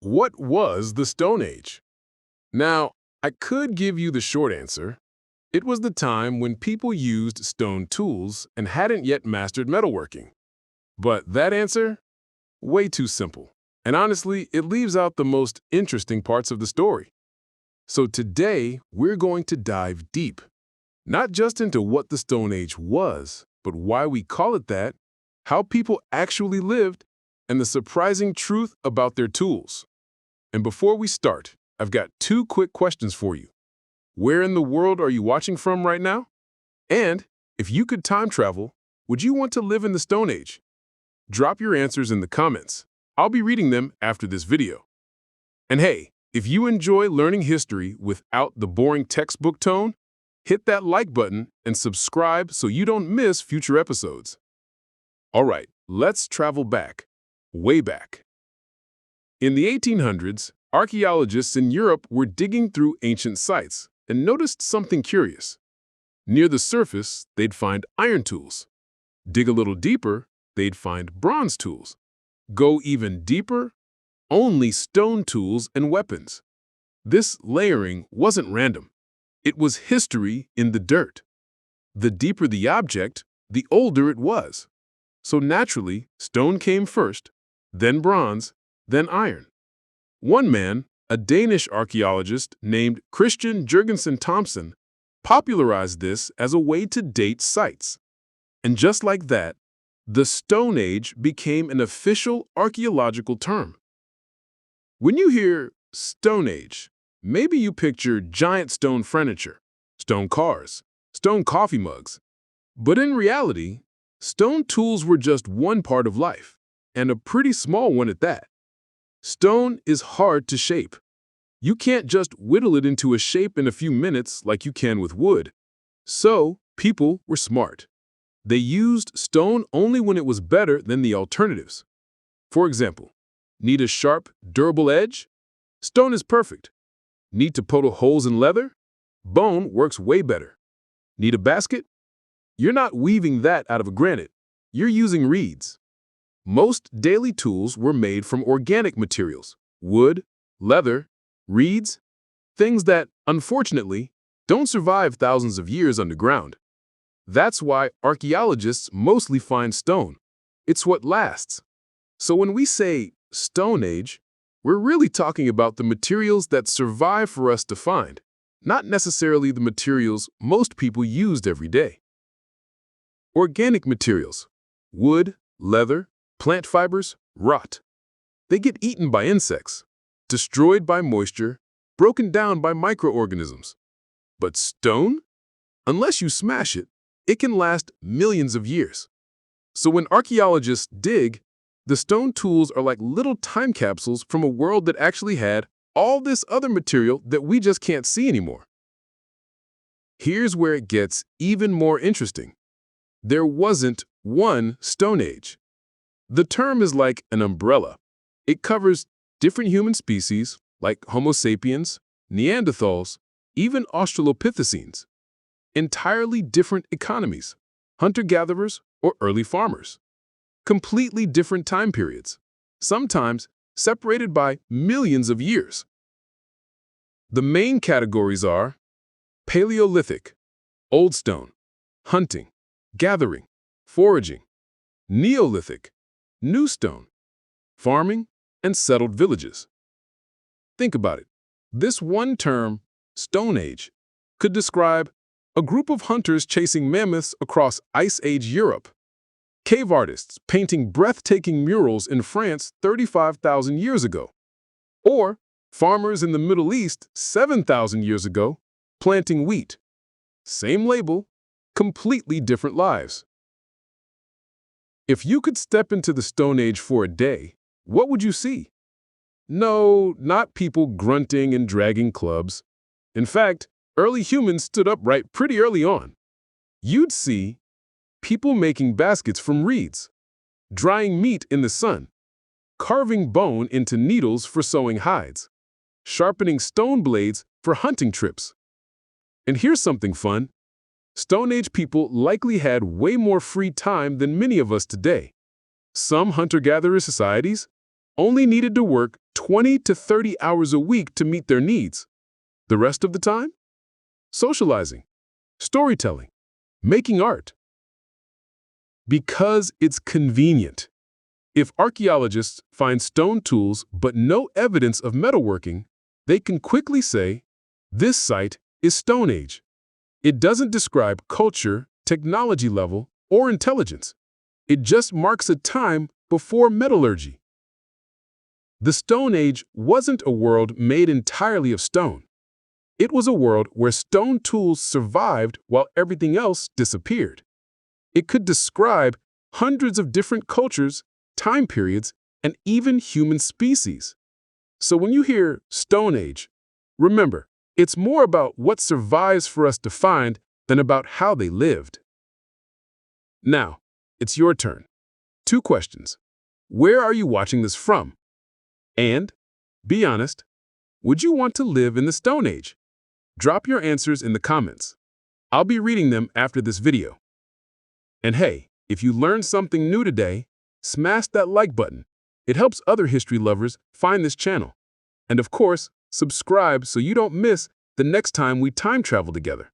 What was the Stone Age? Now, I could give you the short answer. It was the time when people used stone tools and hadn't yet mastered metalworking. But that answer? Way too simple. And honestly, it leaves out the most interesting parts of the story. So today, we're going to dive deep, not just into what the Stone Age was, but why we call it that, how people actually lived, and the surprising truth about their tools. And before we start, I've got two quick questions for you. Where in the world are you watching from right now? And if you could time travel, would you want to live in the Stone Age? Drop your answers in the comments. I'll be reading them after this video. And hey, if you enjoy learning history without the boring textbook tone, hit that like button and subscribe so you don't miss future episodes. All right, let's travel back, way back. In the 1800s, archaeologists in Europe were digging through ancient sites and noticed something curious. Near the surface, they'd find iron tools. Dig a little deeper, they'd find bronze tools. Go even deeper, only stone tools and weapons. This layering wasn't random. It was history in the dirt. The deeper the object, the older it was. So naturally, stone came first, then bronze, then iron. One man, a Danish archaeologist named Christian Jurgensen Thomsen, popularized this as a way to date sites. And just like that, the Stone Age became an official archaeological term. When you hear Stone Age, maybe you picture giant stone furniture, stone cars, stone coffee mugs. But in reality, stone tools were just one part of life, and a pretty small one at that. Stone is hard to shape. You can't just whittle it into a shape in a few minutes like you can with wood. So, people were smart. They used stone only when it was better than the alternatives. For example, need a sharp, durable edge? Stone is perfect. Need to poke holes in leather? Bone works way better. Need a basket? You're not weaving that out of granite. You're using reeds. Most daily tools were made from organic materials, wood, leather, reeds, things that, unfortunately, don't survive thousands of years underground. That's why archaeologists mostly find stone. It's what lasts. So when we say Stone Age, we're really talking about the materials that survive for us to find, not necessarily the materials most people used every day. Organic materials, wood, leather, plant fibers, rot. They get eaten by insects, destroyed by moisture, broken down by microorganisms. But stone? Unless you smash it, it can last millions of years. So when archaeologists dig, the stone tools are like little time capsules from a world that actually had all this other material that we just can't see anymore. Here's where it gets even more interesting. There wasn't one Stone Age. The term is like an umbrella. It covers different human species like Homo sapiens, Neanderthals, even Australopithecines. Entirely different economies, hunter-gatherers or early farmers. Completely different time periods, sometimes separated by millions of years. The main categories are Paleolithic, Old Stone, hunting, gathering, foraging. Neolithic, New Stone, farming, and settled villages. Think about it. This one term, Stone Age, could describe a group of hunters chasing mammoths across Ice Age Europe, cave artists painting breathtaking murals in France 35,000 years ago, or farmers in the Middle East 7,000 years ago planting wheat. Same label, completely different lives. If you could step into the Stone Age for a day, what would you see? No, not people grunting and dragging clubs. In fact, early humans stood upright pretty early on. You'd see people making baskets from reeds, drying meat in the sun, carving bone into needles for sewing hides, sharpening stone blades for hunting trips. And here's something fun. Stone Age people likely had way more free time than many of us today. Some hunter-gatherer societies only needed to work 20 to 30 hours a week to meet their needs. The rest of the time? Socializing, storytelling, making art. Because it's convenient. If archaeologists find stone tools but no evidence of metalworking, they can quickly say, this site is Stone Age. It doesn't describe culture, technology level, or intelligence. It just marks a time before metallurgy. The Stone Age wasn't a world made entirely of stone. It was a world where stone tools survived while everything else disappeared. It could describe hundreds of different cultures, time periods, and even human species. So when you hear Stone Age, remember, it's more about what survives for us to find than about how they lived. Now, it's your turn. 2 questions. Where are you watching this from? And, be honest, would you want to live in the Stone Age? Drop your answers in the comments. I'll be reading them after this video. And hey, if you learned something new today, smash that like button. It helps other history lovers find this channel. And of course, subscribe so you don't miss the next time we time travel together.